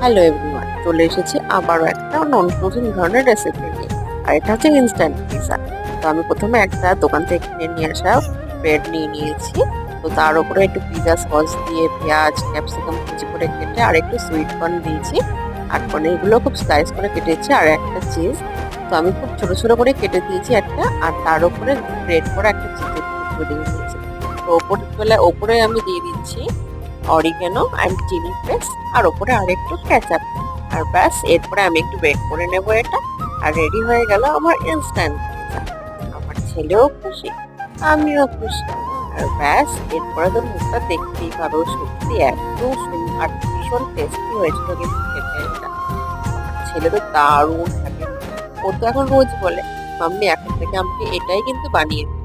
Hello everyone, চলে এসেছি আবারও একটা নতুন ধরনের রেসিপি নিয়ে। আর এটা হচ্ছে ইনস্ট্যান্ট পিৎজা। তো আমি প্রথমে একটা দোকান থেকে কিনে নিয়ে আসা ব্রেড নিয়ে নিয়েছি। তো তার উপরে একটু পিৎজা সস দিয়ে পেঁয়াজ ক্যাপসিকাম কুচি করে কেটে আর একটু সুইট কর্ন দিয়েছি। আর পনিরগুলো খুব স্লাইস করে কেটেছি আর একটা চিজ। তো আমি খুব ছোট ছোট করে কেটে দিয়েছি একটা, আর তার উপরে গ্রেট করে একটা চিজের টুকরো দিয়ে দিয়েছি। তো ওপরে আমি দিয়ে দিচ্ছি অরিগানো অ্যান্ড চিলি পেস্ট, আর ওপরে আরেকটু কেচাপ। আর ব্যাস, এরপরে আমি একটু বেক করে নেব এটা। আর রেডি হয়ে গেল আমার ইনস্ট্যান্ট পিৎজা। আমার ছেলেও খুশি, আমিও খুশি। আর ব্যাস, এরপরে তো মুখটা দেখতেই পারো, সত্যি এত সুন্দর আর ভীষণ টেস্টি হয়েছিল কিন্তু খেতে এটা। আমার ছেলে তো দারুণ থাকে। ও তো এখন রোজ বলে, মাম্মি এখন থেকে আমাকে এটাই কিন্তু বানিয়ে দিও।